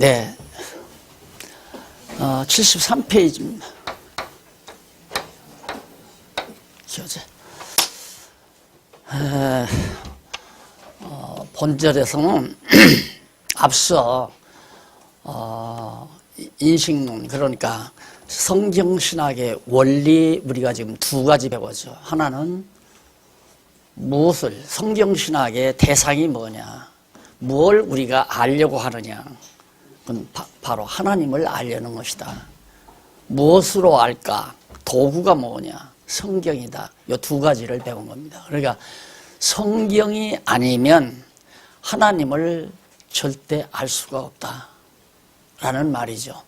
네, 73페이지입니다. 교재. 본절에서는 앞서 인식론, 그러니까 성경신학의 원리 우리가 지금 두 가지 배웠죠. 하나는 무엇을, 성경신학의 대상이 뭐냐, 뭘 우리가 알려고 하느냐, 그건 바로 하나님을 알려는 것이다. 무엇으로 알까? 도구가 뭐냐? 성경이다. 이 두 가지를 배운 겁니다. 그러니까 성경이 아니면 하나님을 절대 알 수가 없다라는 말이죠.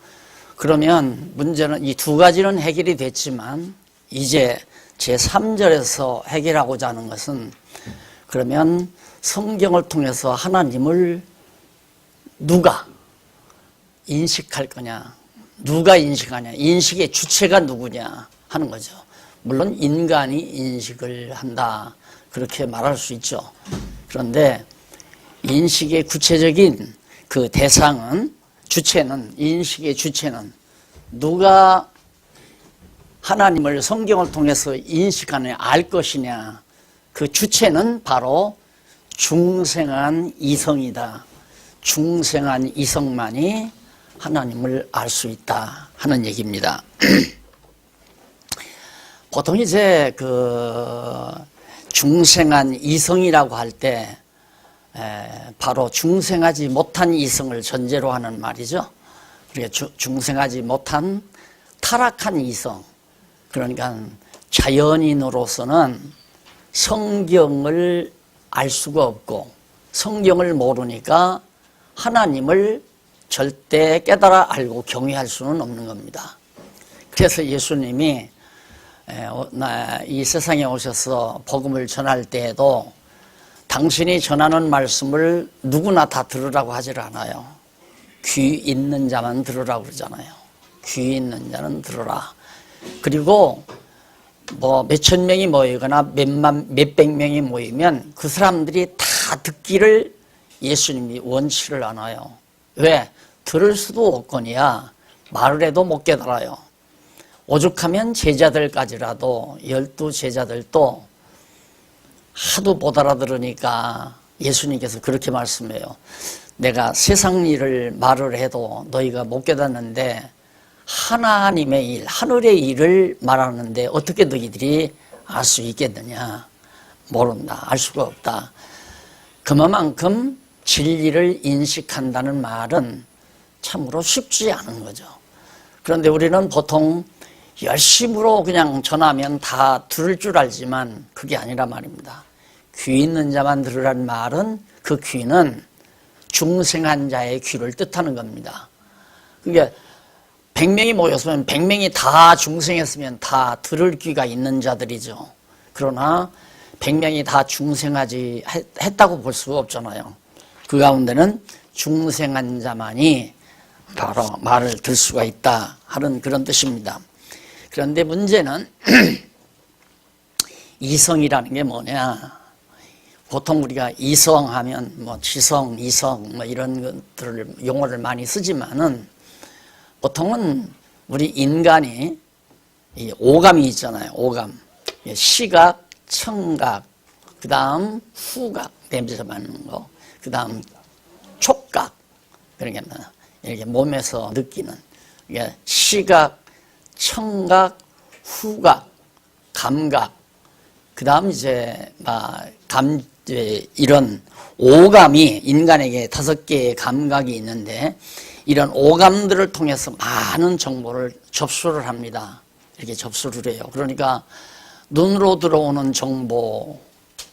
그러면 문제는 이 두 가지는 해결이 됐지만 이제 제3절에서 해결하고자 하는 것은, 그러면 성경을 통해서 하나님을 누가 인식할 거냐, 누가 인식하냐, 인식의 주체가 누구냐 하는 거죠. 물론 인간이 인식을 한다, 그렇게 말할 수 있죠. 그런데 인식의 구체적인 그 대상은, 주체는, 인식의 주체는 누가 하나님을 성경을 통해서 인식하느냐, 알 것이냐, 그 주체는 바로 중생한 이성이다. 중생한 이성만이 하나님을 알 수 있다 하는 얘기입니다. 보통 이제 그 중생한 이성이라고 할 때 바로 중생하지 못한 이성을 전제로 하는 말이죠. 그러니까 중생하지 못한 타락한 이성, 그러니까 자연인으로서는 성경을 알 수가 없고 성경을 모르니까 하나님을 절대 깨달아 알고 경외할 수는 없는 겁니다. 그래서 예수님이 이 세상에 오셔서 복음을 전할 때에도 당신이 전하는 말씀을 누구나 다 들으라고 하질 않아요. 귀 있는 자만 들으라고 그러잖아요. 귀 있는 자는 들으라. 그리고 뭐 몇천 명이 모이거나 몇백 명이 모이면 그 사람들이 다 듣기를 예수님이 원치를 않아요. 왜? 들을 수도 없거니와 말을 해도 못 깨달아요. 오죽하면 제자들까지라도, 12제자들도 하도 못 알아들으니까 예수님께서 그렇게 말씀해요. 내가 세상 일을 말을 해도 너희가 못 깨닫는데 하나님의 일, 하늘의 일을 말하는데 어떻게 너희들이 알 수 있겠느냐? 모른다, 알 수가 없다. 그만큼 진리를 인식한다는 말은 참으로 쉽지 않은 거죠. 그런데 우리는 보통 열심으로 그냥 전하면 다 들을 줄 알지만 그게 아니라 말입니다. 귀 있는 자만 들으라는 말은, 그 귀는 중생한 자의 귀를 뜻하는 겁니다. 그게 100명이 모였으면 100명이 다 중생했으면 다 들을 귀가 있는 자들이죠. 그러나 100명이 다 중생하지 했다고 볼 수가 없잖아요. 그 가운데는 중생한 자만이 바로 말을 들 수가 있다 하는 그런 뜻입니다. 그런데 문제는 이성이라는 게 뭐냐? 보통 우리가 이성하면 뭐 지성, 이성 뭐 이런 것들을 용어를 많이 쓰지만은 보통은 우리 인간이 이 오감이 있잖아요. 오감, 시각, 청각, 그 다음 후각, 냄새 맡는 거, 그 다음 촉각, 그러니까 이렇게 몸에서 느끼는 시각, 청각, 후각, 감각, 그 다음 이제 이런 오감이, 인간에게 5개의 감각이 있는데 이런 오감들을 통해서 많은 정보를 접수를 합니다. 이렇게 접수를 해요. 그러니까 눈으로 들어오는 정보,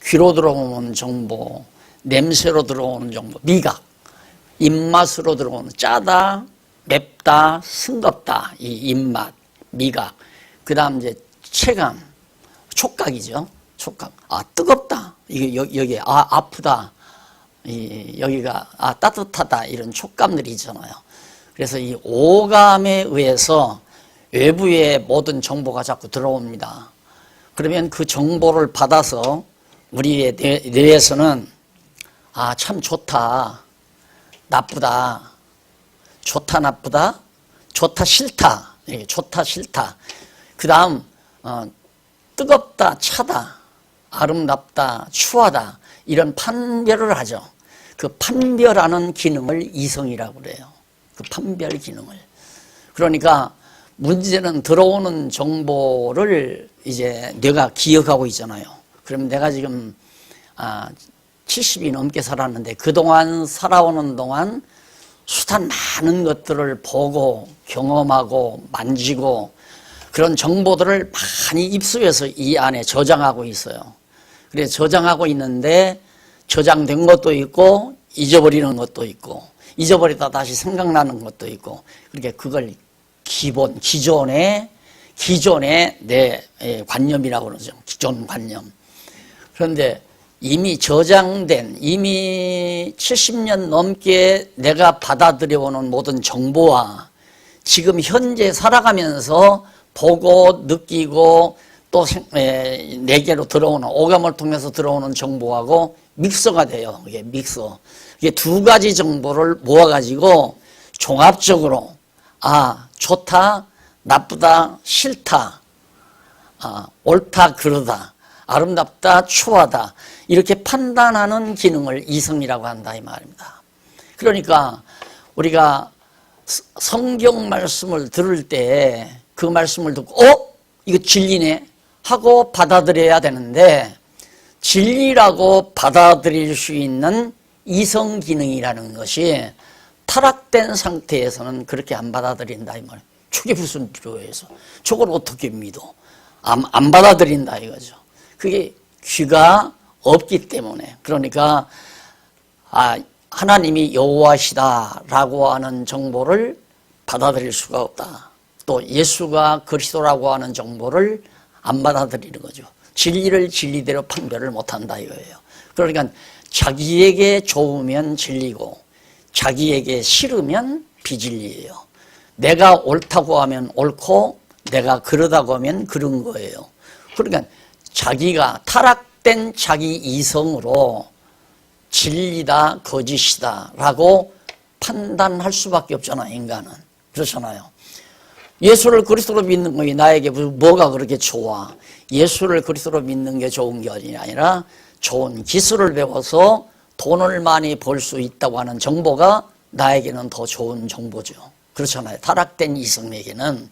귀로 들어오는 정보, 냄새로 들어오는 정보, 미각, 입맛으로 들어오는 짜다, 맵다, 싱겁다, 이 입맛, 미각, 그 다음 이제 체감, 촉각이죠. 촉각. 아, 뜨겁다. 이게 여기 아프다. 여기가 따뜻하다. 이런 촉감들이 있잖아요. 그래서 이 오감에 의해서 외부의 모든 정보가 자꾸 들어옵니다. 그러면 그 정보를 받아서 우리의 뇌에서는 참 좋다, 나쁘다, 좋다 나쁘다, 좋다 싫다, 좋다 싫다. 그 다음 뜨겁다 차다, 아름답다 추하다, 이런 판별을 하죠. 그 판별하는 기능을 이성이라고 그래요. 그 판별 기능을. 그러니까 문제는 들어오는 정보를 이제 뇌가 기억하고 있잖아요. 그럼 내가 지금 70이 넘게 살았는데 그동안 살아오는 동안 숱한 많은 것들을 보고 경험하고 만지고 그런 정보들을 많이 입수해서 이 안에 저장하고 있어요. 그래서 저장하고 있는데 저장된 것도 있고 잊어버리는 것도 있고 잊어버리다 다시 생각나는 것도 있고, 그렇게 그걸 기존의 내 관념이라고 그러죠. 기존 관념. 그런데 이미 저장된, 이미 70년 넘게 내가 받아들여오는 모든 정보와 지금 현재 살아가면서 보고 느끼고 또 내게로 들어오는, 오감을 통해서 들어오는 정보하고 믹서가 돼요. 이게 믹서. 이게 두 가지 정보를 모아가지고 종합적으로 좋다, 나쁘다, 싫다, 옳다, 그르다, 아름답다, 추하다, 이렇게 판단하는 기능을 이성이라고 한다 이 말입니다. 그러니까 우리가 성경 말씀을 들을 때 그 말씀을 듣고 이거 진리네 하고 받아들여야 되는데, 진리라고 받아들일 수 있는 이성 기능이라는 것이 타락된 상태에서는 그렇게 안 받아들인다 이 말이에요. 초기 불순교회에서 저걸 어떻게 믿어? 안 받아들인다 이거죠. 그게 귀가 없기 때문에. 그러니까 하나님이 여호와시다라고 하는 정보를 받아들일 수가 없다. 또 예수가 그리스도라고 하는 정보를 안 받아들이는 거죠. 진리를 진리대로 판별을 못한다 이거예요. 그러니까 자기에게 좋으면 진리고 자기에게 싫으면 비진리예요. 내가 옳다고 하면 옳고 내가 그러다고 하면 그런 거예요. 그러니까 자기가 타락된 자기 이성으로 진리다 거짓이다 라고 판단할 수밖에 없잖아요. 인간은. 그렇잖아요. 예수를 그리스도로 믿는 것이 나에게 뭐가 그렇게 좋아? 예수를 그리스도로 믿는 게 좋은 게 아니라 좋은 기술을 배워서 돈을 많이 벌 수 있다고 하는 정보가 나에게는 더 좋은 정보죠. 그렇잖아요. 타락된 이성에게는.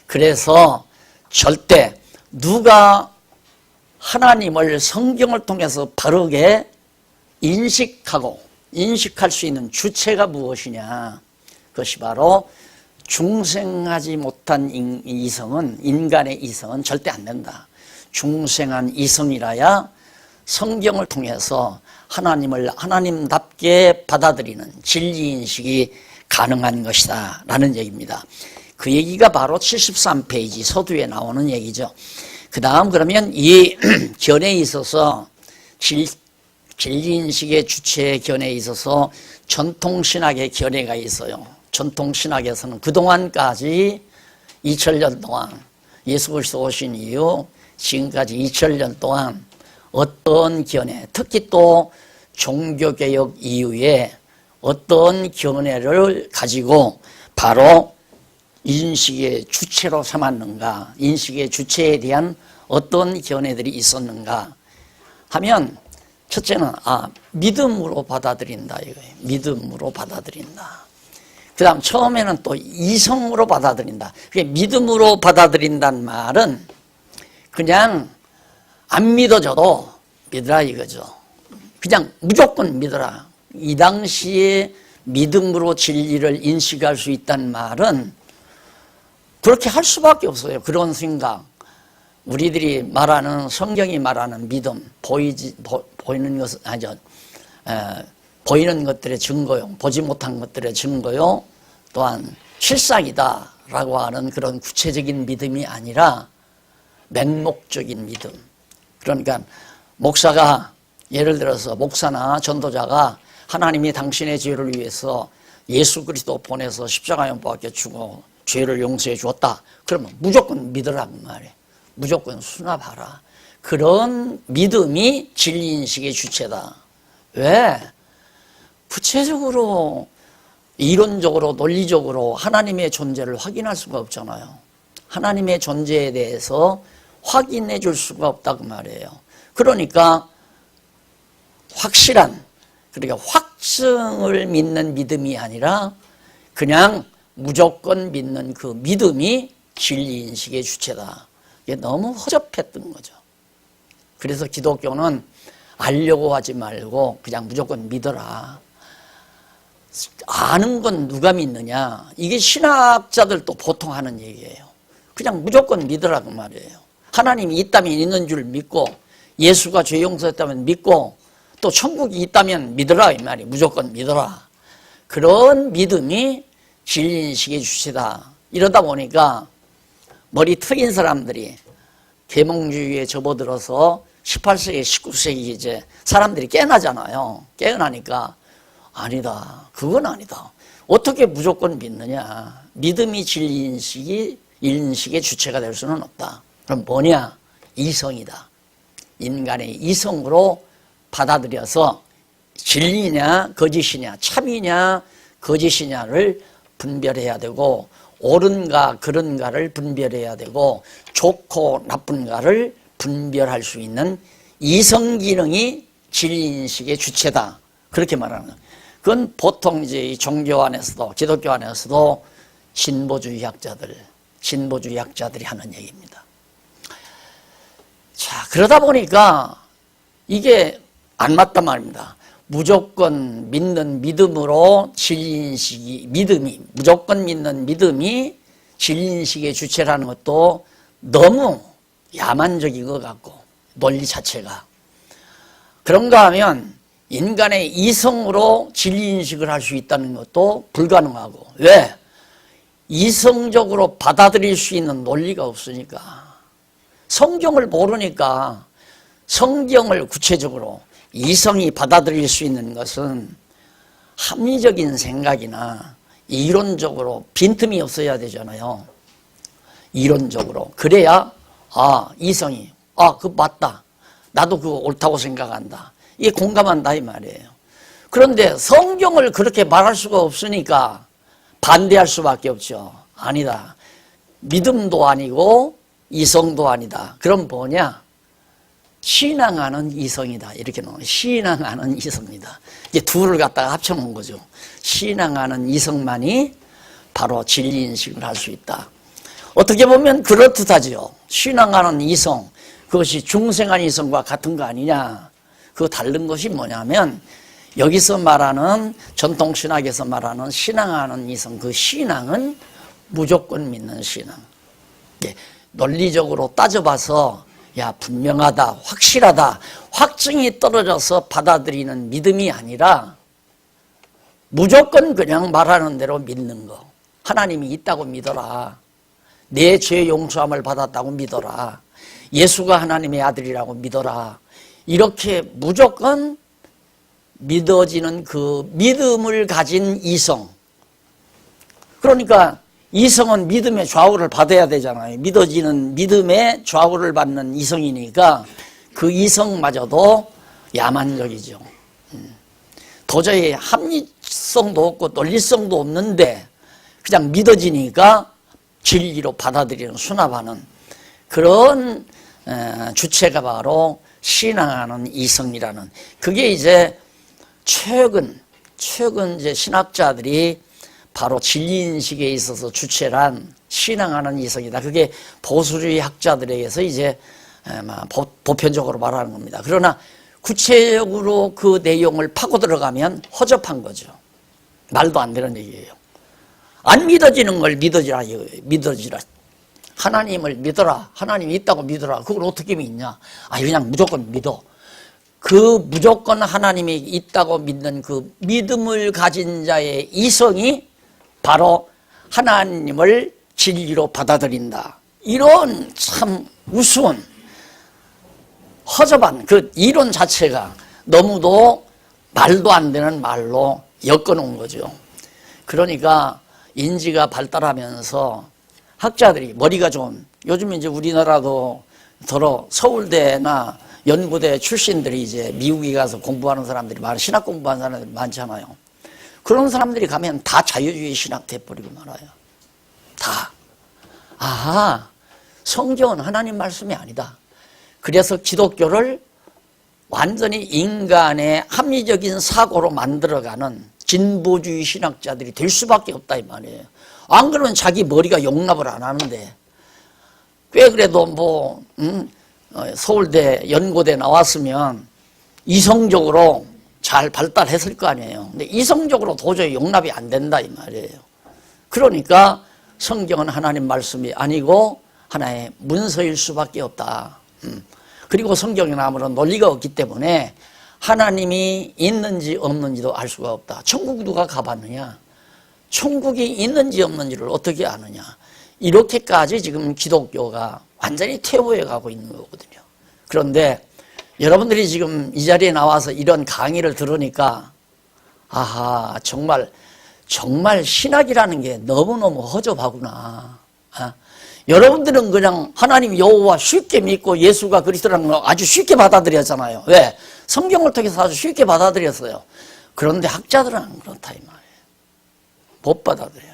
그래서 절대 누가 하나님을 성경을 통해서 바르게 인식할 수 있는 주체가 무엇이냐? 그것이 바로 중생하지 못한 이성은, 인간의 이성은 절대 안 된다. 중생한 이성이라야 성경을 통해서 하나님을 하나님답게 받아들이는 진리인식이 가능한 것이다 라는 얘기입니다. 그 얘기가 바로 73페이지 서두에 나오는 얘기죠. 그 다음 그러면 이 견해에 있어서 진리인식의 주체의 견해에 있어서 전통신학의 견해가 있어요. 전통신학에서는 그동안까지 2000년 동안 예수 그리스도 오신 이후 지금까지 2000년 동안 어떤 견해, 특히 또 종교개혁 이후에 어떤 견해를 가지고 바로 인식의 주체로 삼았는가, 인식의 주체에 대한 어떤 견해들이 있었는가 하면, 첫째는 믿음으로 받아들인다 이거예요. 믿음으로 받아들인다. 그 다음 처음에는 또 이성으로 받아들인다. 그게 믿음으로 받아들인다는 말은 그냥 안 믿어져도 믿으라 이거죠. 그냥 무조건 믿어라. 이 당시에 믿음으로 진리를 인식할 수 있다는 말은 그렇게 할 수밖에 없어요. 그런 생각. 우리들이 말하는, 성경이 말하는 믿음, 보이는 것은 아니죠. 보이는 것들의 증거요, 보지 못한 것들의 증거요, 또한 실상이다라고 하는 그런 구체적인 믿음이 아니라 맹목적인 믿음. 그러니까 목사가, 예를 들어서 목사나 전도자가 하나님이 당신의 죄를 위해서 예수 그리스도 보내서 십자가에 못 박혀 죽어 죄를 용서해 주었다. 그러면 무조건 믿으라고 말해. 무조건 수납하라. 그런 믿음이 진리인식의 주체다. 왜? 구체적으로 이론적으로 논리적으로 하나님의 존재를 확인할 수가 없잖아요. 하나님의 존재에 대해서 확인해 줄 수가 없다고 말이에요. 그러니까 확실한, 그러니까 확증을 믿는 믿음이 아니라 그냥 무조건 믿는 그 믿음이 진리인식의 주체다. 이게 너무 허접했던 거죠. 그래서 기독교는 알려고 하지 말고 그냥 무조건 믿어라. 아는 건 누가 믿느냐. 이게 신학자들도 보통 하는 얘기예요. 그냥 무조건 믿으라고 말이에요. 하나님이 있다면 있는 줄 믿고, 예수가 죄 용서했다면 믿고, 또 천국이 있다면 믿으라 이 말이에요. 무조건 믿어라. 그런 믿음이 진리인식의 주체다. 이러다 보니까 머리 트인 사람들이 계몽주의에 접어들어서 18세기, 19세기 이제 사람들이 깨어나잖아요. 깨어나니까 아니다. 그건 아니다. 어떻게 무조건 믿느냐. 믿음이 진리인식의 주체가 될 수는 없다. 그럼 뭐냐? 이성이다. 인간의 이성으로 받아들여서 진리냐 거짓이냐, 참이냐 거짓이냐를 분별해야 되고, 옳은가 그른가를 분별해야 되고, 좋고 나쁜가를 분별할 수 있는 이성 기능이 진리인식의 주체다. 그렇게 말하는 거예요. 그건 보통 이제 이 종교 안에서도, 기독교 안에서도 진보주의 학자들이 하는 얘기입니다. 자, 그러다 보니까 이게 안 맞단 말입니다. 무조건 믿는 믿음으로 진리인식이, 무조건 믿는 믿음이 진리인식의 주체라는 것도 너무 야만적인 것 같고, 논리 자체가. 그런가 하면 인간의 이성으로 진리인식을 할 수 있다는 것도 불가능하고. 왜? 이성적으로 받아들일 수 있는 논리가 없으니까. 성경을 모르니까 성경을 구체적으로 이성이 받아들일 수 있는 것은 합리적인 생각이나 이론적으로 빈틈이 없어야 되잖아요. 이론적으로. 그래야 이성이 그거 맞다. 나도 그거 옳다고 생각한다. 이게 공감한다 이 말이에요. 그런데 성경을 그렇게 말할 수가 없으니까 반대할 수밖에 없죠. 아니다. 믿음도 아니고 이성도 아니다. 그럼 뭐냐? 신앙하는 이성이다. 이렇게 놓은 신앙하는 이성이다. 이게 둘을 갖다가 합쳐놓은 거죠. 신앙하는 이성만이 바로 진리인식을 할 수 있다. 어떻게 보면 그렇듯하죠. 신앙하는 이성, 그것이 중생한 이성과 같은 거 아니냐. 그 다른 것이 뭐냐면 여기서 말하는 전통신학에서 말하는 신앙하는 이성, 그 신앙은 무조건 믿는 신앙. 논리적으로 따져봐서 분명하다, 확실하다, 확증이 떨어져서 받아들이는 믿음이 아니라 무조건 그냥 말하는 대로 믿는 거. 하나님이 있다고 믿어라. 내 죄 용서함을 받았다고 믿어라. 예수가 하나님의 아들이라고 믿어라. 이렇게 무조건 믿어지는 그 믿음을 가진 이성. 그러니까 이성은 믿음의 좌우를 받아야 되잖아요. 믿어지는 믿음의 좌우를 받는 이성이니까 그 이성마저도 야만적이죠. 도저히 합리성도 없고 논리성도 없는데 그냥 믿어지니까 진리로 받아들이는, 수납하는 그런 주체가 바로 신앙하는 이성이라는, 그게 이제 최근 이제 신학자들이 바로 진리인식에 있어서 주체란 신앙하는 이성이다. 그게 보수주의 학자들에게서 이제 보편적으로 말하는 겁니다. 그러나 구체적으로 그 내용을 파고 들어가면 허접한 거죠. 말도 안 되는 얘기예요. 안 믿어지는 걸 믿어지라. 하나님을 믿어라. 하나님이 있다고 믿어라. 그걸 어떻게 믿냐? 그냥 무조건 믿어. 그 무조건 하나님이 있다고 믿는 그 믿음을 가진 자의 이성이 바로 하나님을 진리로 받아들인다. 이런 참 우스운, 허접한 그 이론 자체가 너무도 말도 안 되는 말로 엮어놓은 거죠. 그러니까 인지가 발달하면서 학자들이 머리가 좀, 요즘 이제 우리나라도 더러 서울대나 연구대 출신들이 이제 미국에 가서 공부하는 사람들이 신학 공부하는 사람들이 많잖아요. 그런 사람들이 가면 다 자유주의 신학 돼버리고 말아요. 다. 아, 성경은 하나님 말씀이 아니다. 그래서 기독교를 완전히 인간의 합리적인 사고로 만들어가는 진보주의 신학자들이 될 수밖에 없다 이 말이에요. 안 그러면 자기 머리가 용납을 안 하는데, 꽤 그래도 뭐 서울대 연고대 나왔으면 이성적으로 잘 발달했을 거 아니에요. 근데 이성적으로 도저히 용납이 안 된다 이 말이에요. 그러니까 성경은 하나님 말씀이 아니고 하나의 문서일 수밖에 없다. 그리고 성경에는 아무런 논리가 없기 때문에 하나님이 있는지 없는지도 알 수가 없다. 천국 누가 가봤느냐? 천국이 있는지 없는지를 어떻게 아느냐? 이렇게까지 지금 기독교가 완전히 퇴보해 가고 있는 거거든요. 그런데 여러분들이 지금 이 자리에 나와서 이런 강의를 들으니까 아하, 정말 신학이라는 게 너무너무 허접하구나. 여러분들은 그냥 하나님 여호와 쉽게 믿고 예수가 그리스도라는 걸 아주 쉽게 받아들였잖아요. 왜? 성경을 통해서 아주 쉽게 받아들였어요. 그런데 학자들은 안 그렇다 이 말이에요. 못 받아들여요.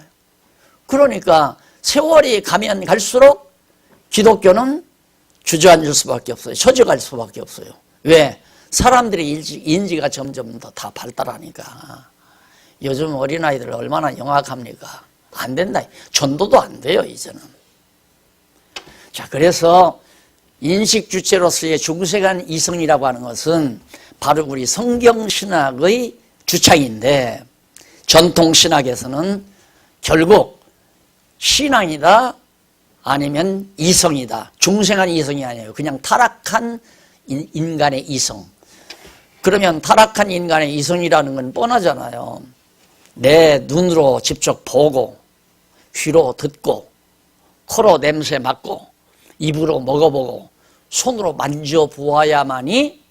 그러니까 세월이 가면 갈수록 기독교는 주저앉을 수밖에 없어요. 처져갈 수밖에 없어요. 왜? 사람들의 인지가 점점 더 다 발달하니까. 요즘 어린아이들 얼마나 영악합니까? 안 된다. 전도도 안 돼요 이제는. 자, 그래서 인식 주체로서의 중생한 이성이라고 하는 것은 바로 우리 성경신학의 주창인데, 전통신학에서는 결국 신앙이다 아니면 이성이다. 중생한 이성이 아니에요. 그냥 타락한 인간의 이성. 그러면 타락한 인간의 이성이라는 건 뻔하잖아요. 내 눈으로 직접 보고, 귀로 듣고, 코로 냄새 맡고, 입으로 먹어보고, 손으로 만져보아야만이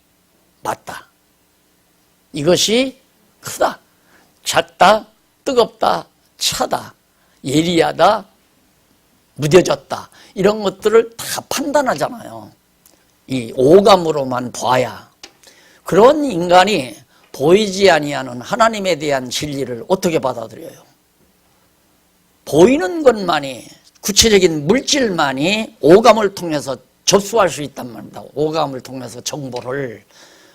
맞다. 이것이 크다, 작다, 뜨겁다, 차다, 예리하다, 무뎌졌다, 이런 것들을 다 판단하잖아요. 이 오감으로만 봐야. 그런 인간이 보이지 아니하는 하나님에 대한 진리를 어떻게 받아들여요? 보이는 것만이, 구체적인 물질만이 오감을 통해서 접수할 수 있단 말입니다. 오감을 통해서 정보를.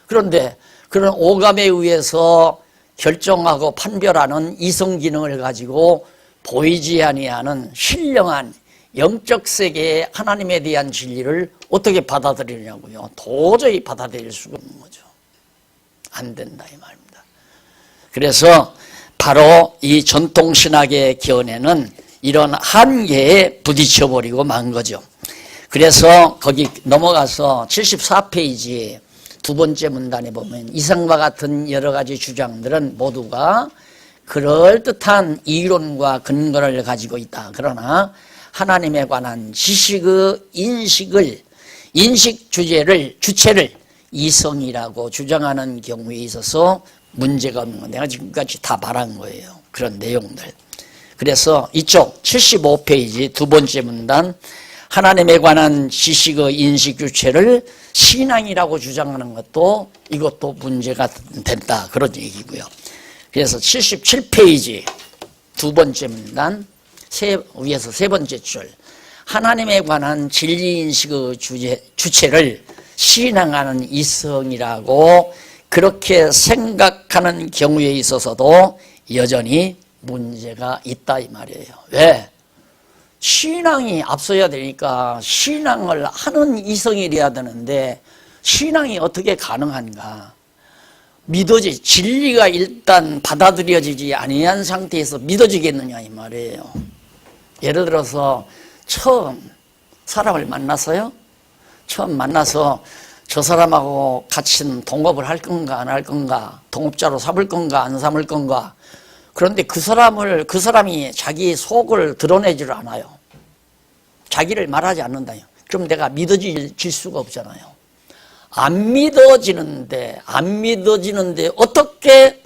그런데 그런 오감에 의해서 결정하고 판별하는 이성 기능을 가지고 보이지 아니하는 신령한 영적 세계의 하나님에 대한 진리를 어떻게 받아들이냐고요. 도저히 받아들일 수가 없는 거죠. 안 된다 이 말입니다. 그래서 바로 이 전통신학의 견해는 이런 한계에 부딪혀버리고 만 거죠. 그래서 거기 넘어가서 74페이지 두 번째 문단에 보면 이상과 같은 여러 가지 주장들은 모두가 그럴듯한 이론과 근거를 가지고 있다. 그러나 하나님에 관한 지식의 인식 주체를 이성이라고 주장하는 경우에 있어서 문제가 없는 건 내가 지금까지 다 말한 거예요. 그런 내용들. 그래서 이쪽 75페이지 두 번째 문단, 하나님에 관한 지식의 인식 주체를 신앙이라고 주장하는 것도 이것도 문제가 된다, 그런 얘기고요. 그래서 77페이지 두 번째 문단 위에서 세 번째 줄, 하나님에 관한 진리인식의 주체를 신앙하는 이성이라고 그렇게 생각하는 경우에 있어서도 여전히 문제가 있다 이 말이에요. 왜? 신앙이 앞서야 되니까 신앙을 하는 이성이 돼야 되는데 신앙이 어떻게 가능한가? 진리가 일단 받아들여지지 아니한 상태에서 믿어지겠느냐 이 말이에요. 예를 들어서 처음 사람을 만났어요. 처음 만나서 저 사람하고 같이 동업을 할 건가 안 할 건가, 동업자로 삼을 건가 안 삼을 건가. 그런데 그 사람이 자기 속을 드러내지를 않아요. 자기를 말하지 않는다요. 그럼 내가 믿어질 수가 없잖아요. 안 믿어지는데 어떻게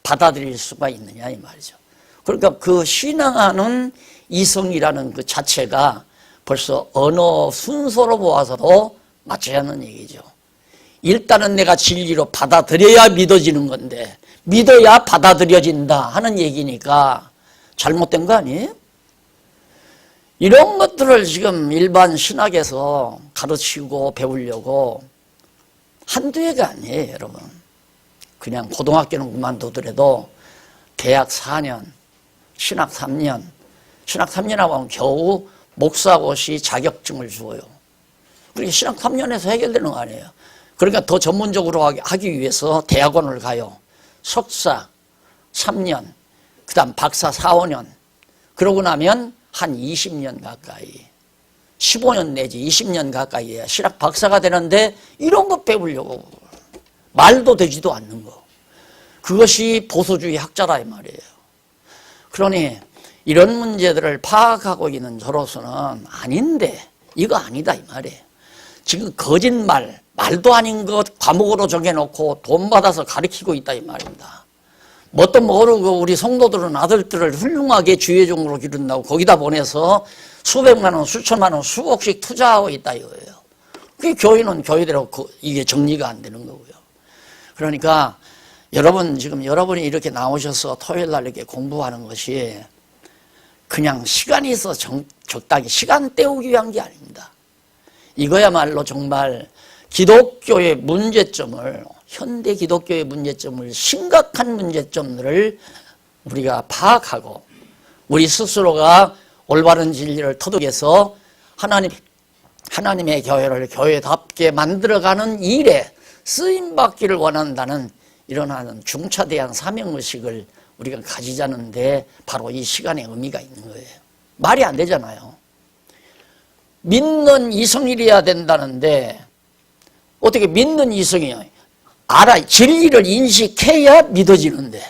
받아들일 수가 있느냐 이 말이죠. 그러니까 그 신앙하는 이성이라는 그 자체가 벌써 언어 순서로 보아서도 맞지 않는 얘기죠. 일단은 내가 진리로 받아들여야 믿어지는 건데 믿어야 받아들여진다 하는 얘기니까 잘못된 거 아니에요? 이런 것들을 지금 일반 신학에서 가르치고 배우려고 한두 해가 아니에요, 여러분. 그냥 고등학교는 그만두더라도 대학 4년, 신학 3년, 신학 3년하고 하면 겨우 목사고시 자격증을 주어요. 그러니까 신학 3년에서 해결되는 거 아니에요. 그러니까 더 전문적으로 하기 위해서 대학원을 가요. 석사 3년, 그 다음 박사 4, 5년. 그러고 나면 한 20년 가까이, 15년 내지 20년 가까이에 신학 박사가 되는데 이런 거 배우려고 말도 되지도 않는 거. 그것이 보수주의 학자라 이 말이에요. 그러니 이런 문제들을 파악하고 있는 저로서는 아닌데 이거 아니다 이 말이에요. 지금 거짓말, 말도 아닌 것 과목으로 정해놓고 돈 받아서 가르치고 있다 이 말입니다. 뭣도 모르고 우리 성도들은 아들들을 훌륭하게 주의종으로 기른다고 거기다 보내서 수백만 원, 수천만 원, 수억씩 투자하고 있다 이거예요. 그 교회는 교회대로 이게 정리가 안 되는 거고요. 그러니까 여러분 지금 여러분이 이렇게 나오셔서 토요일 날 이렇게 공부하는 것이 그냥 시간이 있어 적당히 시간 때우기 위한 게 아닙니다. 이거야말로 정말 기독교의 문제점을, 현대 기독교의 문제점을, 심각한 문제점들을 우리가 파악하고 우리 스스로가 올바른 진리를 터득해서 하나님의 교회를 교회답게 만들어가는 일에 쓰임받기를 원한다는 이런 중차대한 사명의식을 우리가 가지자는데 바로 이 시간의 의미가 있는 거예요. 말이 안 되잖아요. 믿는 이성이래야 된다는데 어떻게 믿는 이성이요? 진리를 인식해야 믿어지는데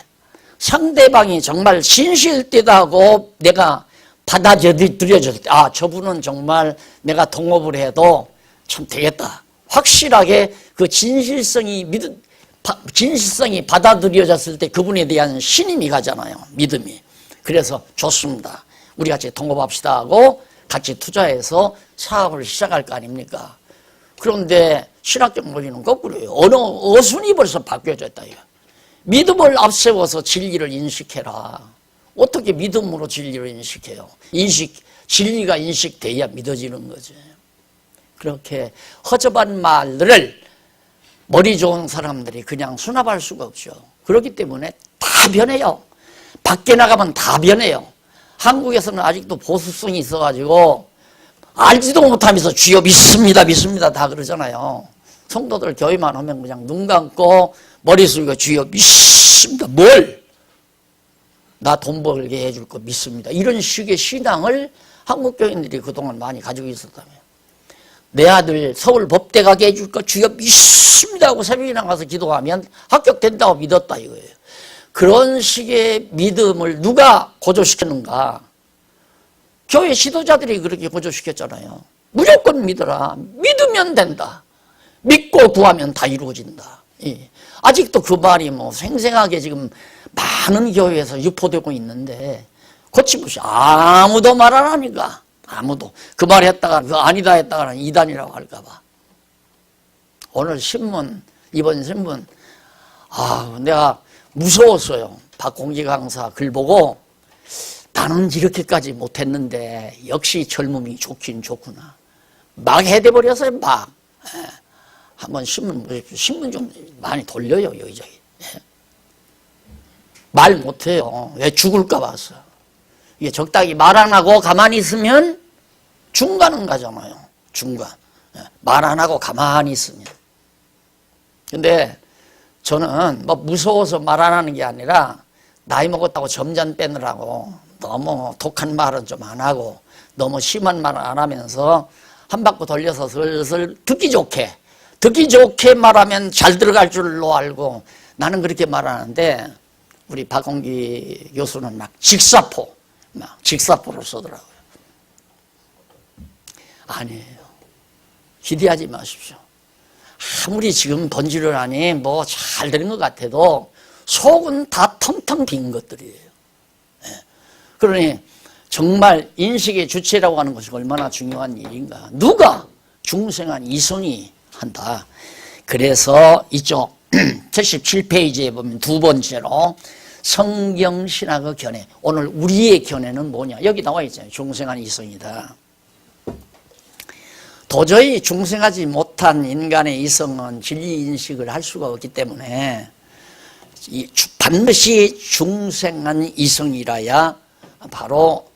상대방이 정말 진실되다고 내가 받아들여졌을 때 저분은 정말 내가 동업을 해도 참 되겠다. 확실하게 그 진실성이 받아들여졌을 때 그분에 대한 신임이 가잖아요. 믿음이. 그래서 좋습니다. 우리 같이 동업합시다 하고 같이 투자해서 사업을 시작할 거 아닙니까? 그런데 신학적 논리는 거꾸로예요. 어순이 벌써 바뀌어졌다. 믿음을 앞세워서 진리를 인식해라. 어떻게 믿음으로 진리를 인식해요? 진리가 인식돼야 믿어지는 거지. 그렇게 허접한 말들을 머리 좋은 사람들이 그냥 수납할 수가 없죠. 그렇기 때문에 다 변해요. 밖에 나가면 다 변해요. 한국에서는 아직도 보수성이 있어가지고 알지도 못하면서 주여 믿습니다 믿습니다 다 그러잖아요. 성도들 교회만 하면 그냥 눈 감고 머리 숙이고 주여 믿습니다. 뭘? 나 돈 벌게 해줄 거 믿습니다. 이런 식의 신앙을 한국 교인들이 그동안 많이 가지고 있었다며. 내 아들 서울 법대 가게 해줄 거 주여 믿습니다 하고 새벽이나 가서 기도하면 합격된다고 믿었다 이거예요. 그런 식의 믿음을 누가 고조시켰는가? 교회 지도자들이 그렇게 고조시켰잖아요. 무조건 믿어라. 믿으면 된다. 믿고 구하면 다 이루어진다. 아직도 그 말이 생생하게 지금 많은 교회에서 유포되고 있는데 거침없이 아무도 말 안 하니까 아무도 그 말 했다가 그 아니다 했다가는 이단이라고 할까봐. 오늘 신문 이번 신문 내가 무서웠어요. 박공지 강사 글 보고 나는 이렇게까지 못했는데 역시 젊음이 좋긴 좋구나. 막 해대버려서요. 막. 한번 신문 보십시오. 신문 좀 많이 돌려요 여기저기. 말 못해요. 왜 죽을까 봐서. 이게 적당히 말 안 하고 가만히 있으면 중간은 가잖아요. 중간. 말 안 하고 가만히 있으면. 근데 저는 무서워서 말 안 하는 게 아니라 나이 먹었다고 점잔 빼느라고 너무 독한 말은 좀 안 하고 너무 심한 말은 안 하면서 한 바퀴 돌려서 슬슬 듣기 좋게 말하면 잘 들어갈 줄로 알고 나는 그렇게 말하는데 우리 박홍기 교수는 막 직사포를 쏘더라고요. 아니에요. 기대하지 마십시오. 아무리 지금 번지르하니 잘 되는 것 같아도 속은 다 텅텅 빈 것들이에요. 그러니 정말 인식의 주체라고 하는 것이 얼마나 중요한 일인가. 누가 중생한 이성이 한다. 그래서 이쪽 77페이지에 보면 두 번째로 성경신학의 견해. 오늘 우리의 견해는 뭐냐? 여기 나와 있잖아요. 중생한 이성이다. 도저히 중생하지 못한 인간의 이성은 진리인식을 할 수가 없기 때문에 반드시 중생한 이성이라야 바로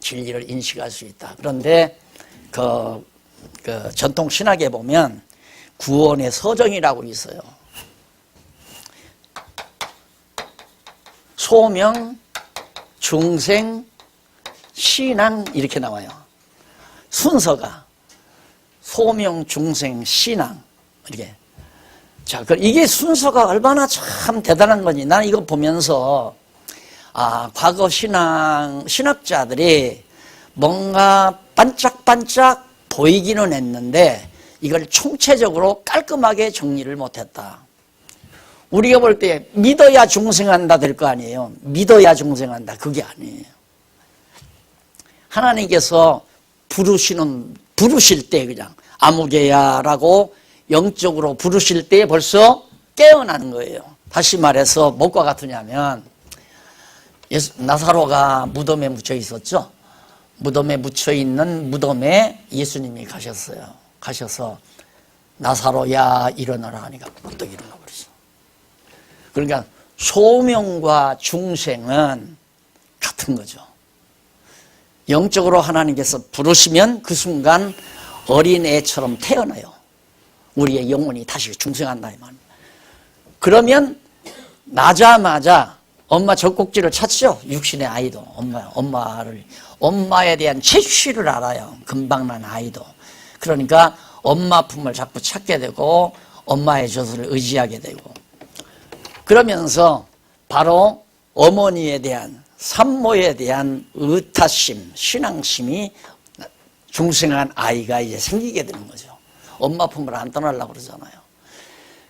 진리를 인식할 수 있다. 그런데 그 전통 신학에 보면 구원의 서정이라고 있어요. 소명, 중생, 신앙 이렇게 나와요. 순서가 소명, 중생, 신앙 이렇게. 자, 이게 순서가 얼마나 참 대단한 건지 나는 이거 보면서 과거 신학자들이 뭔가 반짝반짝 보이기는 했는데 이걸 총체적으로 깔끔하게 정리를 못했다. 우리가 볼 때 믿어야 중생한다 될 거 아니에요. 믿어야 중생한다. 그게 아니에요. 하나님께서 부르실 때 그냥 아무개야라고 영적으로 부르실 때 벌써 깨어나는 거예요. 다시 말해서 뭐과 같으냐면 나사로가 무덤에 묻혀 있었죠. 무덤에 묻혀 있는 무덤에 예수님이 가셨어요. 가셔서 나사로야 일어나라 하니까 부쩍 일어나 버렸어. 그러니까 소명과 중생은 같은 거죠. 영적으로 하나님께서 부르시면 그 순간 어린애처럼 태어나요. 우리의 영혼이 다시 중생한다 이 말입니다. 그러면 나자마자 엄마 젖꼭지를 찾죠. 육신의 아이도 엄마에 대한 채취를 알아요. 금방 난 아이도. 그러니까 엄마 품을 자꾸 찾게 되고 엄마의 젖을 의지하게 되고 그러면서 바로 어머니에 대한 산모에 대한 의타심, 신앙심이 중생한 아이가 이제 생기게 되는 거죠. 엄마 품을 안 떠나려고 그러잖아요.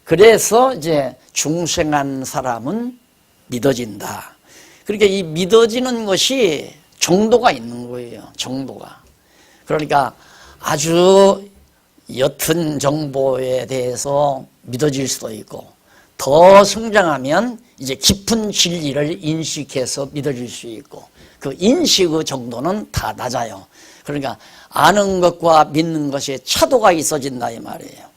그래서 이제 중생한 사람은 믿어진다. 그러니까 이 믿어지는 것이 정도가 있는 거예요. 정도가. 그러니까 아주 옅은 정보에 대해서 믿어질 수도 있고 더 성장하면 이제 깊은 진리를 인식해서 믿어질 수 있고 그 인식의 정도는 다 낮아요. 그러니까 아는 것과 믿는 것에 차도가 있어진다 이 말이에요.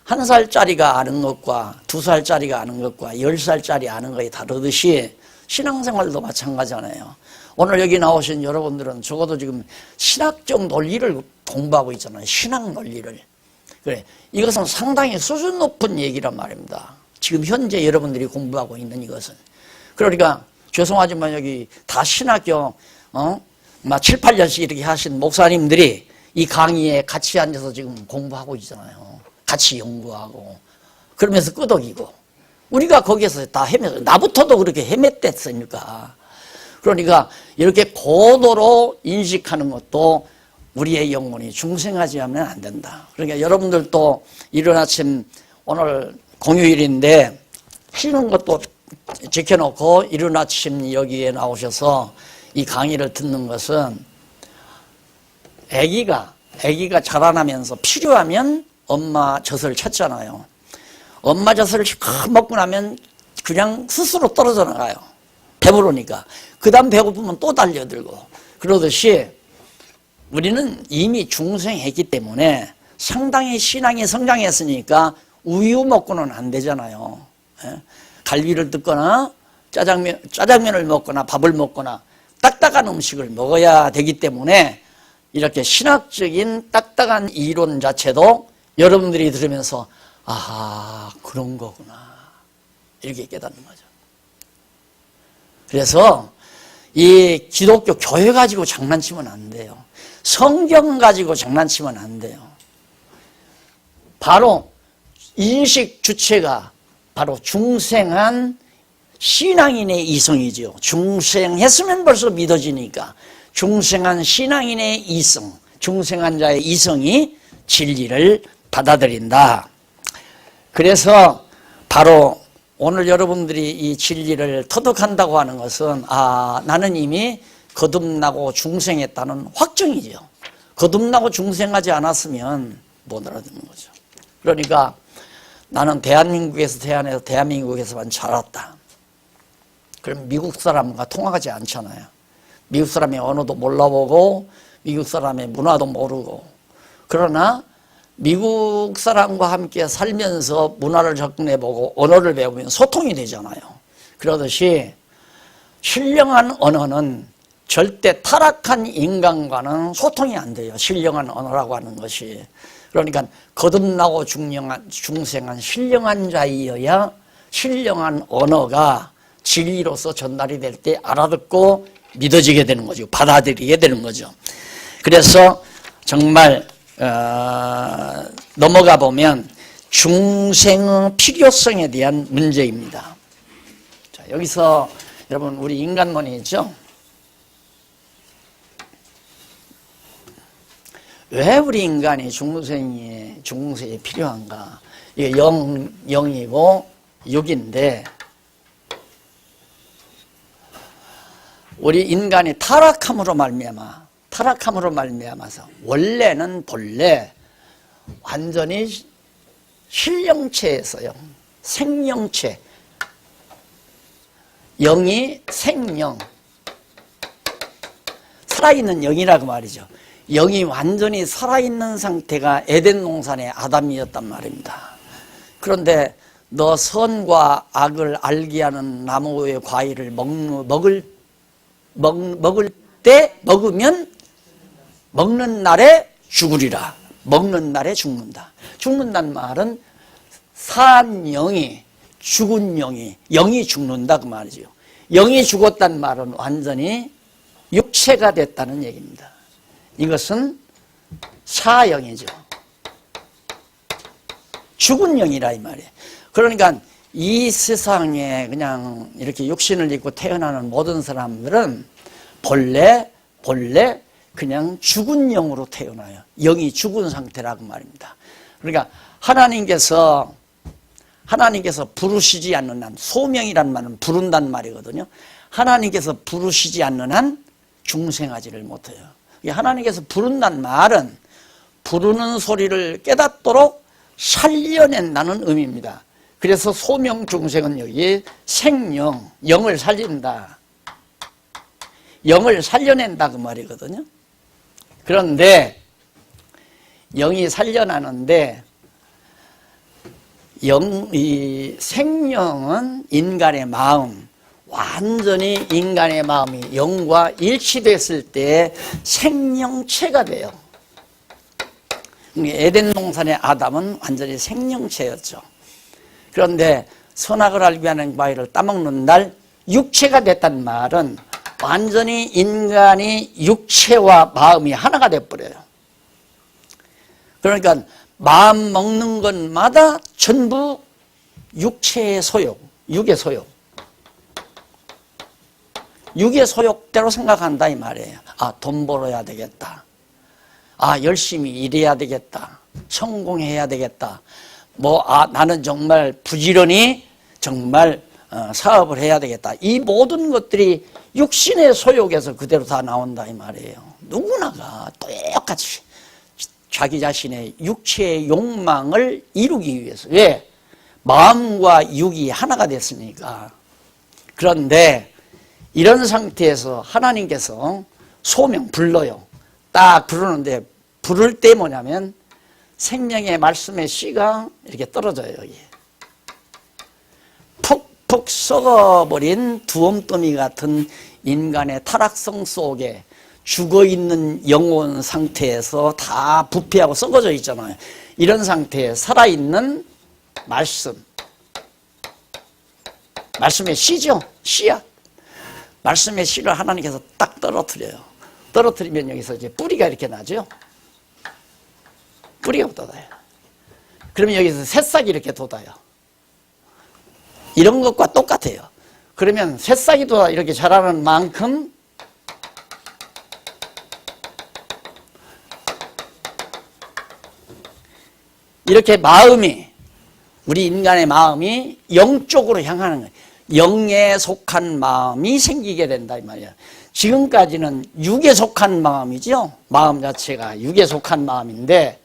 1살짜리가 아는 것과 2살짜리가 아는 것과 10살짜리 아는 것이 다르듯이 신앙생활도 마찬가지잖아요. 오늘 여기 나오신 여러분들은 적어도 지금 신학적 논리를 공부하고 있잖아요. 신학 논리를. 그래, 이것은 상당히 수준 높은 얘기란 말입니다. 지금 현재 여러분들이 공부하고 있는 이것은. 그러니까 죄송하지만 여기 다 신학교 7, 8년씩 이렇게 하신 목사님들이 이 강의에 같이 앉아서 지금 공부하고 있잖아요. 같이 연구하고 그러면서 끄덕이고 우리가 거기에서 다 나부터도 그렇게 헤맸댔으니까. 그러니까 이렇게 고도로 인식하는 것도 우리의 영혼이 중생하지 않으면 안 된다. 그러니까 여러분들도 이른 아침 오늘 공휴일인데 쉬는 것도 지켜놓고 이른 아침 여기에 나오셔서 이 강의를 듣는 것은 아기가 자라나면서 필요하면 엄마 젖을 찾잖아요. 엄마 젖을 먹고 나면 그냥 스스로 떨어져 나가요. 배부르니까. 그 다음 배고프면 또 달려들고. 그러듯이 우리는 이미 중생했기 때문에 상당히 신앙이 성장했으니까 우유 먹고는 안 되잖아요. 갈비를 듣거나 짜장면을 먹거나 밥을 먹거나 딱딱한 음식을 먹어야 되기 때문에 이렇게 신학적인 딱딱한 이론 자체도 여러분들이 들으면서 아하 그런 거구나 이렇게 깨닫는 거죠. 그래서 이 기독교 교회 가지고 장난치면 안 돼요. 성경 가지고 장난치면 안 돼요. 바로 인식 주체가 바로 중생한 신앙인의 이성이죠. 중생했으면 벌써 믿어지니까 중생한 신앙인의 이성, 중생한 자의 이성이 진리를 받아들인다. 그래서 바로 오늘 여러분들이 이 진리를 터득한다고 하는 것은 나는 이미 거듭나고 중생했다는 확정이죠. 거듭나고 중생하지 않았으면 못 알아듣는 거죠. 그러니까 나는 대한민국에서 태어나서 대한민국에서만 자랐다. 그럼 미국 사람과 통하지 않잖아요. 미국 사람의 언어도 몰라보고 미국 사람의 문화도 모르고. 그러나 미국 사람과 함께 살면서 문화를 접근해보고 언어를 배우면 소통이 되잖아요. 그러듯이 신령한 언어는 절대 타락한 인간과는 소통이 안 돼요. 신령한 언어라고 하는 것이. 그러니까 거듭나고 중생한 신령한 자이어야 신령한 언어가 진리로서 전달이 될 때 알아듣고 믿어지게 되는 거죠. 받아들이게 되는 거죠. 그래서 정말 넘어가 보면 중생의 필요성에 대한 문제입니다. 자, 여기서 여러분 우리 인간론이 있죠. 왜 우리 인간이 중생이 필요한가? 이게 영이고 육인데 우리 인간이 타락함으로 말미암아서 원래는 본래 완전히 실령체에서요. 생령체. 영이 생령. 살아있는 영이라고 말이죠. 영이 완전히 살아있는 상태가 에덴 동산의 아담이었단 말입니다. 그런데 너 선과 악을 알게 하는 나무의 과일을 먹으면 먹는 날에 죽으리라. 먹는 날에 죽는다. 죽는다는 말은 산 영이 죽은 영이 죽는다 그 말이죠. 영이 죽었다는 말은 완전히 육체가 됐다는 얘기입니다. 이것은 사영이죠. 죽은 영이라 이 말이에요. 그러니까 이 세상에 그냥 이렇게 육신을 입고 태어나는 모든 사람들은 본래 그냥 죽은 영으로 태어나요. 영이 죽은 상태라고 말입니다. 그러니까 하나님께서 부르시지 않는 한, 소명이란 말은 부른다는 말이거든요. 하나님께서 부르시지 않는 한 중생하지를 못해요. 하나님께서 부른다는 말은 부르는 소리를 깨닫도록 살려낸다는 의미입니다. 그래서 소명 중생은 여기 생영, 영을 살린다. 영을 살려낸다 그 말이거든요. 그런데 영이 살려나는데 이 생명은 인간의 마음, 완전히 인간의 마음이 영과 일치됐을 때 생명체가 돼요. 에덴 동산의 아담은 완전히 생명체였죠. 그런데 선악을 알게 하는 과일을 따먹는 날 육체가 됐다는 말은 완전히 인간이 육체와 마음이 하나가 돼버려요. 그러니까 마음 먹는 것마다 전부 육체의 소욕, 육의 소욕. 육의 소욕대로 생각한다 이 말이에요. 아, 돈 벌어야 되겠다. 아, 열심히 일해야 되겠다. 성공해야 되겠다. 나는 정말 부지런히 정말 사업을 해야 되겠다. 이 모든 것들이 육신의 소욕에서 그대로 다 나온다 이 말이에요. 누구나가 똑같이 자기 자신의 육체의 욕망을 이루기 위해서. 왜? 마음과 육이 하나가 됐으니까. 그런데 이런 상태에서 하나님께서 소명 불러요. 딱 부르는데 부를 때 뭐냐면 생명의 말씀의 씨가 이렇게 떨어져요. 여기. 푹푹 썩어버린 두엄더미 같은 인간의 타락성 속에 죽어있는 영혼 상태에서 다 부패하고 썩어져 있잖아요. 이런 상태에 살아있는 말씀의 씨죠. 씨앗. 말씀의 씨를 하나님께서 딱 떨어뜨려요. 떨어뜨리면 여기서 이제 뿌리가 이렇게 나죠. 뿌리가 돋아요. 그러면 여기서 새싹이 이렇게 돋아요. 이런 것과 똑같아요. 그러면 새싹이 돋아 이렇게 자라는 만큼 이렇게 우리 인간의 마음이 영쪽으로 향하는 거예요. 영에 속한 마음이 생기게 된다 이 말이야. 지금까지는 육에 속한 마음이죠. 마음 자체가 육에 속한 마음인데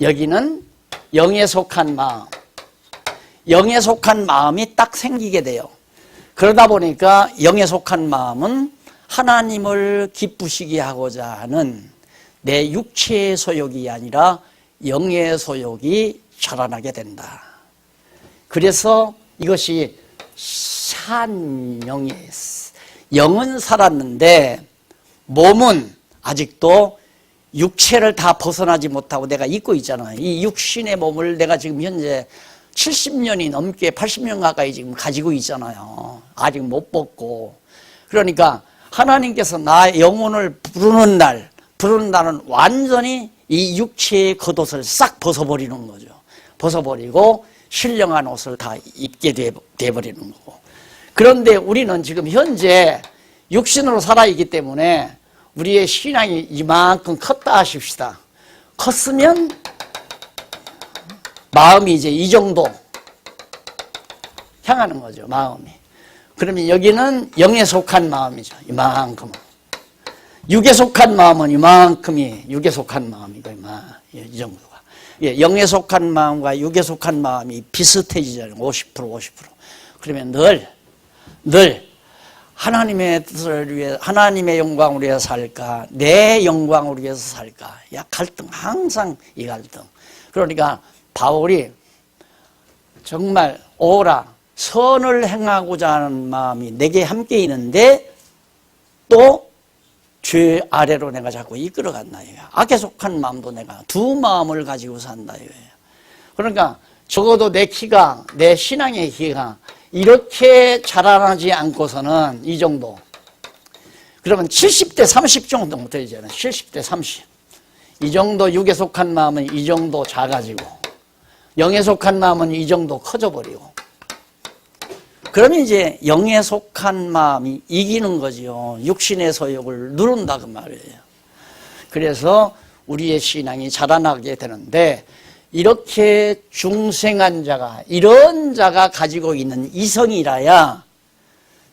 여기는 영에 속한 마음. 영에 속한 마음이 딱 생기게 돼요. 그러다 보니까 영에 속한 마음은 하나님을 기쁘시게 하고자 하는 내 육체의 소욕이 아니라 영의 소욕이 자라나게 된다. 그래서 이것이 산영이, 영은 살았는데 몸은 아직도 육체를 다 벗어나지 못하고 내가 입고 있잖아요. 이 육신의 몸을 내가 지금 현재 70년이 넘게 80년 가까이 지금 가지고 있잖아요. 아직 못 벗고. 그러니까 하나님께서 나의 영혼을 부르는 날은 완전히 이 육체의 겉옷을 싹 벗어버리는 거죠. 벗어버리고 신령한 옷을 다 입게 돼버리는 거고. 그런데 우리는 지금 현재 육신으로 살아있기 때문에 우리의 신앙이 이만큼 컸다 하십시다. 컸으면 마음이 이제 이 정도 향하는 거죠. 마음이. 그러면 여기는 영에 속한 마음이죠. 이만큼. 육에 속한 마음은 이만큼이 육에 속한 마음이고 이 정도가. 예, 영에 속한 마음과 육에 속한 마음이 비슷해지잖아요. 50% 50%. 그러면 늘 하나님의 뜻을 위해, 하나님의 영광을 위해서 살까, 내 영광을 위해서 살까. 야, 갈등, 항상 이 갈등. 그러니까 바울이 정말 오라, 선을 행하고자 하는 마음이 내게 함께 있는데 또 죄 아래로 내가 자꾸 이끌어간다. 악에 속한 마음도 내가 두 마음을 가지고 산다. 그러니까 적어도 내 키가, 내 신앙의 키가 이렇게 자라나지 않고서는 이 정도. 그러면 70대 30 정도 되잖아요. 70대 30. 이 정도 육에 속한 마음은 이 정도 작아지고 영에 속한 마음은 이 정도 커져버리고. 그러면 이제 영에 속한 마음이 이기는 거죠. 육신의 소욕을 누른다 그 말이에요. 그래서 우리의 신앙이 자라나게 되는데 이렇게 중생한 자가, 이런 자가 가지고 있는 이성이라야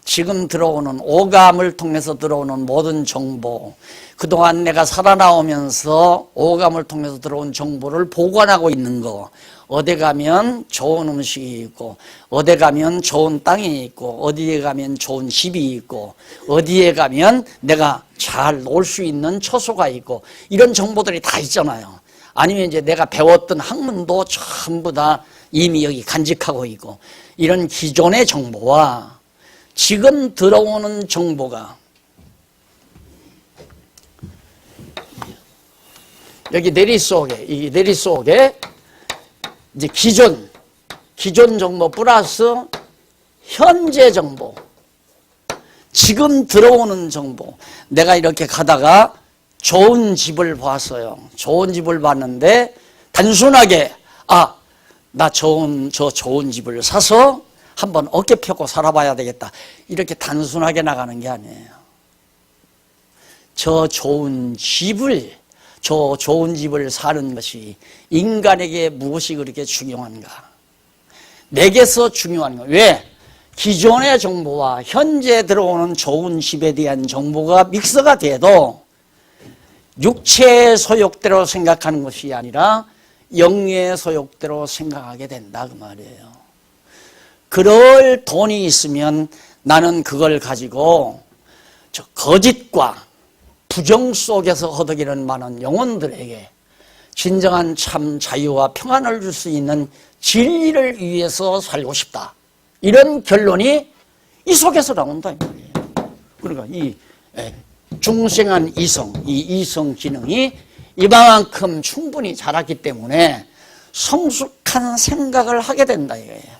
지금 들어오는 오감을 통해서 들어오는 모든 정보, 그동안 내가 살아나오면서 오감을 통해서 들어온 정보를 보관하고 있는 거, 어디 가면 좋은 음식이 있고, 어디 가면 좋은 땅이 있고, 어디에 가면 좋은 집이 있고, 어디에 가면 내가 잘 놀 수 있는 처소가 있고, 이런 정보들이 다 있잖아요. 아니면 이제 내가 배웠던 학문도 전부 다 이미 여기 간직하고 있고, 이런 기존의 정보와 지금 들어오는 정보가 여기 이 내리 속에 이제 기존 정보 플러스 현재 정보, 지금 들어오는 정보. 내가 이렇게 가다가 좋은 집을 봤어요. 좋은 집을 봤는데 단순하게 나 좋은 집을 사서 한번 어깨 펴고 살아봐야 되겠다. 이렇게 단순하게 나가는 게 아니에요. 저 좋은 집을 사는 것이 인간에게 무엇이 그렇게 중요한가? 내게서 중요한가? 왜? 기존의 정보와 현재 들어오는 좋은 집에 대한 정보가 믹스가 돼도 육체의 소욕대로 생각하는 것이 아니라 영의 소욕대로 생각하게 된다 그 말이에요. 그럴 돈이 있으면 나는 그걸 가지고 저 거짓과 부정 속에서 허덕이는 많은 영혼들에게 진정한 참 자유와 평안을 줄 수 있는 진리를 위해서 살고 싶다. 이런 결론이 이 속에서 나온다. 그러니까 이 중생한 이성, 이 이성 기능이 이만큼 충분히 자랐기 때문에 성숙한 생각을 하게 된다 이거예요.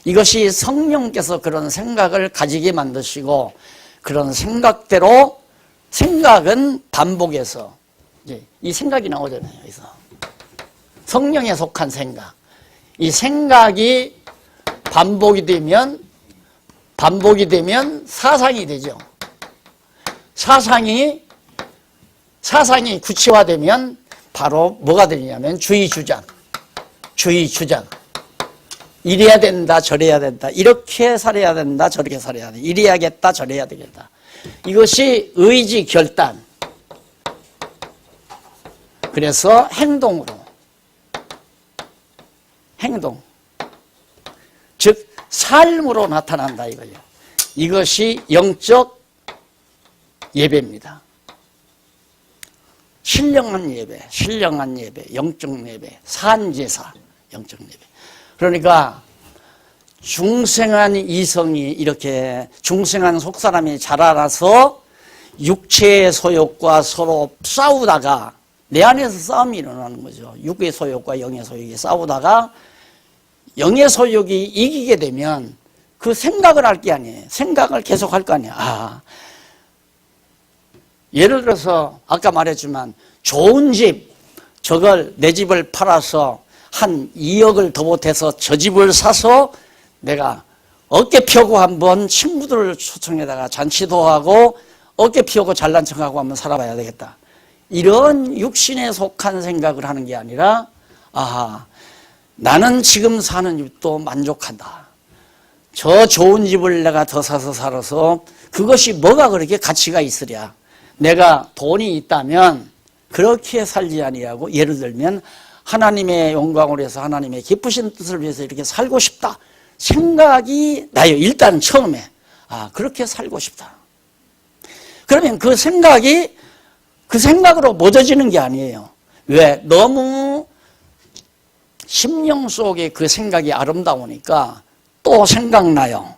이것이 성령께서 그런 생각을 가지게 만드시고 그런 생각대로 생각은 반복해서 이제 이 생각이 나오잖아요. 여기서 성령에 속한 생각. 이 생각이 반복이 되면 사상이 되죠. 사상이 구체화되면 바로 뭐가 되냐면 주의 주장. 이래야 된다, 저래야 된다, 이렇게 살아야 된다, 저렇게 살아야 된다, 이래야겠다, 저래야 되겠다. 이것이 의지 결단. 그래서 행동. 즉 삶으로 나타난다 이거예요. 이것이 영적 예배입니다. 신령한 예배, 신령한 예배, 영적 예배, 산제사, 영적 예배. 그러니까 중생한 이성이 이렇게 중생한 속사람이 자라나서 육체의 소욕과 서로 싸우다가 내 안에서 싸움이 일어나는 거죠. 육의 소욕과 영의 소욕이 싸우다가 영의 소욕이 이기게 되면 그 생각을 할 게 아니에요. 생각을 계속 할 거 아니야. 예를 들어서 아까 말했지만 좋은 집, 저걸 내 집을 팔아서 한 2억을 더 보태서 저 집을 사서 내가 어깨 펴고 한번 친구들을 초청해다가 잔치도 하고 어깨 펴고 잘난 척하고 한번 살아봐야 되겠다. 이런 육신에 속한 생각을 하는 게 아니라 나는 지금 사는 집도 만족한다. 저 좋은 집을 내가 더 사서 살아서 그것이 뭐가 그렇게 가치가 있으랴. 내가 돈이 있다면 그렇게 살지 아니하고 예를 들면 하나님의 영광을 위해서 하나님의 기쁘신 뜻을 위해서 이렇게 살고 싶다. 생각이 나요. 일단 처음에 그렇게 살고 싶다. 그러면 그 생각이 그 생각으로 멎어지는 게 아니에요. 왜? 너무 심령 속에 그 생각이 아름다우니까 또 생각나요.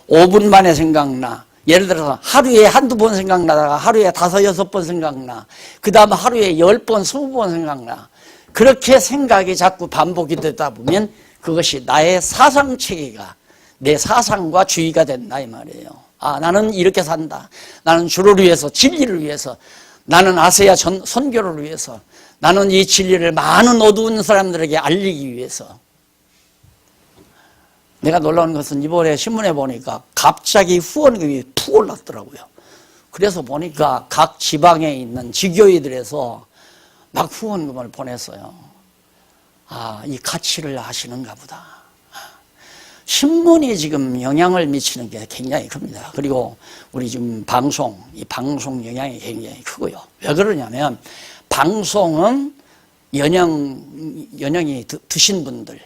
5분 만에 생각나. 예를 들어서 하루에 한두 번 생각나다가 하루에 5, 6번 생각나. 그 다음 하루에 10번, 20번 생각나. 그렇게 생각이 자꾸 반복이 되다 보면 그것이 나의 사상체계가 내 사상과 주의가 된다 이 말이에요. 나는 이렇게 산다. 나는 주를 위해서, 진리를 위해서, 나는 아세아 선교를 위해서, 나는 이 진리를 많은 어두운 사람들에게 알리기 위해서. 내가 놀라운 것은 이번에 신문에 보니까 갑자기 후원금이 툭 올랐더라고요. 그래서 보니까 각 지방에 있는 지교회들에서 막 후원금을 보냈어요. 이 가치를 아시는가 보다. 신문이 지금 영향을 미치는 게 굉장히 큽니다. 그리고 우리 지금 이 방송 영향이 굉장히 크고요. 왜 그러냐면 방송은 연령이 드신 분들,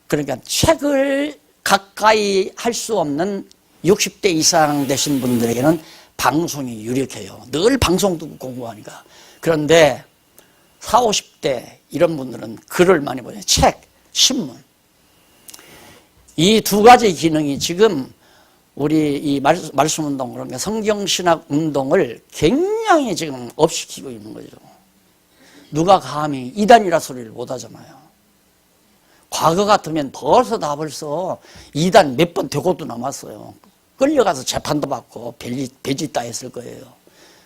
그러니까 책을 가까이 할 수 없는 60대 이상 되신 분들에게는 방송이 유력해요. 늘 방송 듣고 공부하니까. 그런데 40, 50대 이런 분들은 글을 많이 보내요. 책, 신문. 이 두 가지 기능이 지금 우리 이 말씀운동, 그러니까 성경신학 운동을 굉장히 지금 업시키고 있는 거죠. 누가 감히 이단이라 소리를 못 하잖아요. 과거 같으면 벌써 2단 몇 번 되고도 남았어요. 끌려가서 재판도 받고 배지 따 했을 거예요.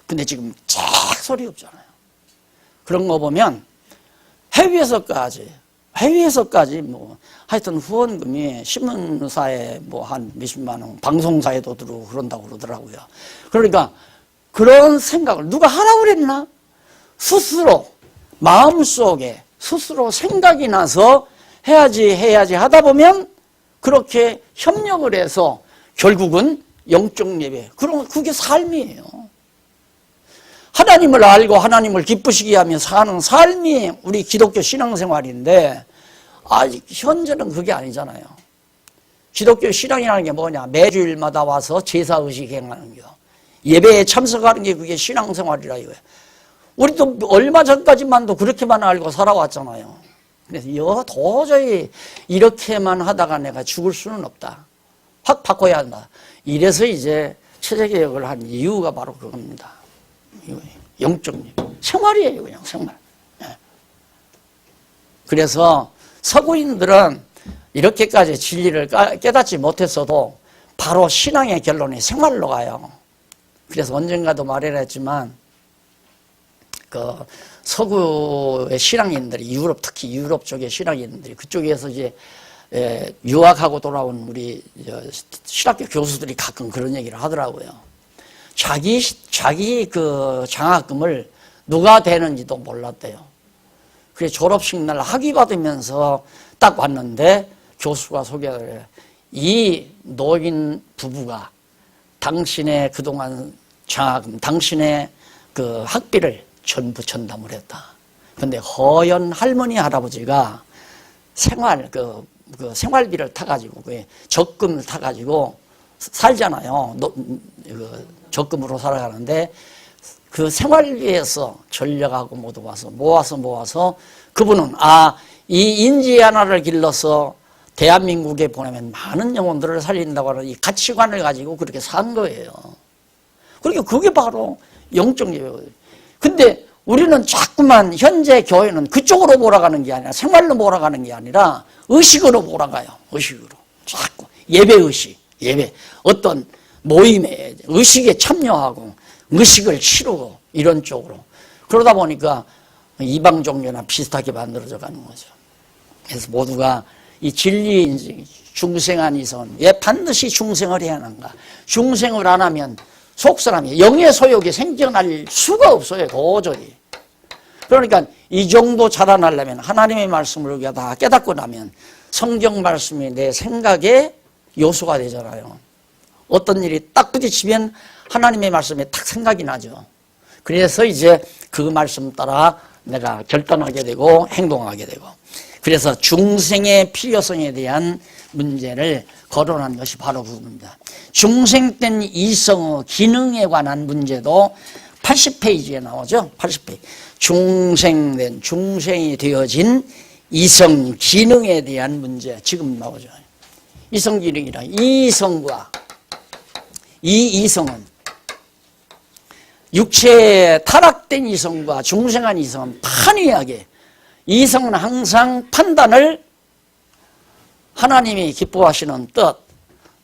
근데 지금 쫙 소리 없잖아요. 그런 거 보면 해외에서까지 하여튼 후원금이 신문사에 한 몇십만 원, 방송사에도 들어오고 그런다고 그러더라고요. 그러니까 그런 생각을 누가 하라고 그랬나? 스스로 마음속에 스스로 생각이 나서 해야지 하다 보면 그렇게 협력을 해서 결국은 영적 예배. 그럼 그게 삶이에요. 하나님을 알고 하나님을 기쁘시게 하며 사는 삶이 우리 기독교 신앙생활인데 아직 현재는 그게 아니잖아요. 기독교 신앙이라는 게 뭐냐? 매주일마다 와서 제사의식 행하는 거. 예배에 참석하는 게 그게 신앙생활이라 이거예요. 우리도 얼마 전까지만도 그렇게만 알고 살아왔잖아요. 그래서 도저히 이렇게만 하다가 내가 죽을 수는 없다. 확 바꿔야 한다. 이래서 이제 체제개혁을 한 이유가 바로 그겁니다. 영적 생활이에요. 그냥 생활. 그래서 서구인들은 이렇게까지 진리를 깨닫지 못했어도 바로 신앙의 결론이 생활로 가요. 그래서 언젠가도 말했지만 서구의 신앙인들이 특히 유럽 쪽의 신앙인들이 그쪽에서 이제 유학하고 돌아온 우리 신학교 교수들이 가끔 그런 얘기를 하더라고요. 자기 그 장학금을 누가 되는지도 몰랐대요. 그래서 졸업식 날 학위 받으면서 딱 왔는데 교수가 소개를 해요. 이 노인 부부가 당신의 그동안 장학금, 당신의 그 학비를 전부 전담을 했다. 근데 허연 할머니 할아버지가 생활 그 생활비를 타가지고, 그 적금을 타가지고 살잖아요. 적금으로 살아가는데, 그 생활비에서 전력하고 모두 모아서 그분은, 이 인지 하나를 길러서 대한민국에 보내면 많은 영혼들을 살린다고 하는 이 가치관을 가지고 그렇게 산 거예요. 그러니까 그게 바로 영적 예배거든요. 근데 우리는 자꾸만 현재 교회는 그쪽으로 몰아가는 게 아니라 생활로 몰아가는 게 아니라 의식으로 몰아가요. 의식으로. 자꾸 예배의식, 예배. 어떤 모임에 의식에 참여하고 의식을 치르고 이런 쪽으로. 그러다 보니까 이방 종교나 비슷하게 만들어져 가는 거죠. 그래서 모두가 이 진리의 인생, 중생한 이성은 왜 반드시 중생을 해야 하는가? 중생을 안 하면 속사람이 영의 소욕이 생겨날 수가 없어요. 도저히. 그러니까 이 정도 자라나려면 하나님의 말씀을 우리가 다 깨닫고 나면 성경 말씀이 내 생각의 요소가 되잖아요. 어떤 일이 딱 부딪히면 하나님의 말씀에 딱 생각이 나죠. 그래서 이제 그 말씀 따라 내가 결단하게 되고 행동하게 되고. 그래서 중생의 필요성에 대한 문제를 거론한 것이 바로 그겁니다. 중생된 이성의 기능에 관한 문제도 80페이지에 나오죠. 80페이지. 중생이 되어진 이성 기능에 대한 문제 지금 나오죠. 이성 기능이라 이성과 이 이성은 육체에 타락된 이성과 중생한 이성은 판이하게 이성은 항상 판단을 하나님이 기뻐하시는 뜻,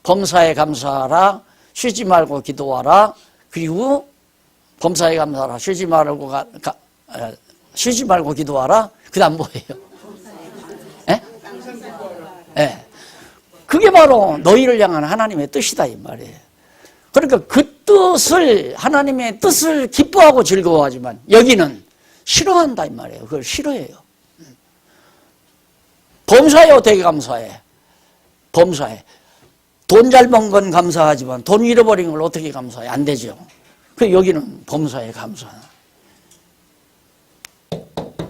범사에 감사하라, 쉬지 말고 기도하라, 그리고 범사에 감사하라, 쉬지 말고 기도하라, 그 다음 뭐예요? 예? 예. 그게 바로 너희를 향한 하나님의 뜻이다 이 말이에요. 그러니까 그 뜻을, 하나님의 뜻을 기뻐하고 즐거워하지만 여기는 싫어한다 이 말이에요. 그걸 싫어해요. 범사해요. 되게 감사해. 범사해. 돈 잘 번 건 감사하지만 돈 잃어버린 걸 어떻게 감사해? 안 되죠. 그 여기는 범사에 감사.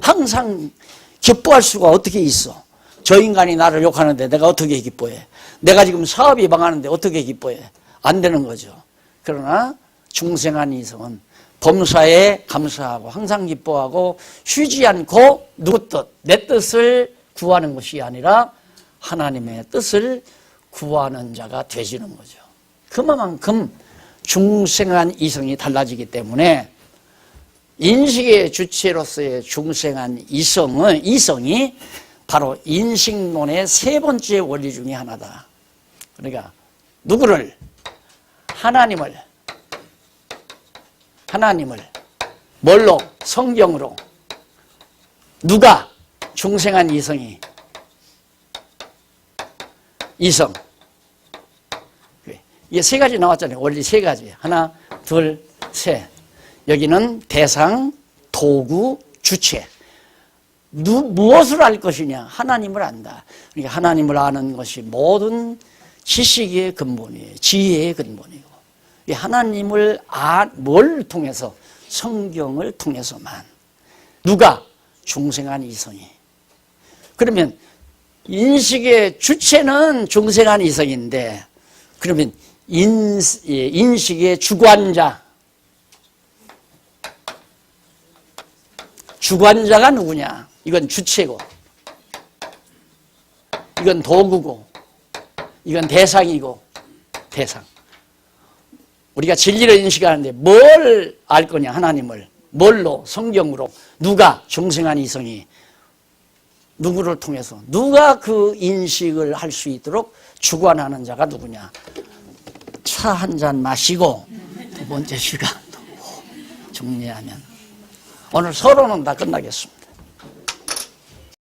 항상 기뻐할 수가 어떻게 있어? 저 인간이 나를 욕하는데 내가 어떻게 기뻐해? 내가 지금 사업이 망하는데 어떻게 기뻐해? 안 되는 거죠. 그러나 중생한 이성은 범사에 감사하고 항상 기뻐하고 쉬지 않고 누구 뜻, 내 뜻을 구하는 것이 아니라 하나님의 뜻을 구하는 자가 되시는 거죠. 그만큼 중생한 이성이 달라지기 때문에 인식의 주체로서의 중생한 이성이 바로 인식론의 세 번째 원리 중에 하나다. 그러니까 누구를? 하나님을 뭘로? 성경으로. 누가? 중생한 이성. 이게 세 가지 나왔잖아요. 원리 세 가지. 하나, 둘, 셋. 여기는 대상, 도구, 주체. 무엇을 알 것이냐? 하나님을 안다. 그러니까 하나님을 아는 것이 모든 지식의 근본이에요. 지혜의 근본이고. 하나님을 뭘 통해서? 성경을 통해서만. 누가? 중생한 이성이. 그러면 인식의 주체는 중생한 이성인데 그러면 인식의 주관자가 누구냐? 이건 주체고 이건 도구고 이건 대상이고 대상. 우리가 진리를 인식하는데 뭘 알 거냐? 하나님을. 뭘로? 성경으로. 누가? 중생한 이성이. 누구를 통해서? 누가 그 인식을 할 수 있도록 주관하는 자가 누구냐? 차 한 잔 마시고 두 번째 시간 정리하면 오늘 서론은 다 끝나겠습니다.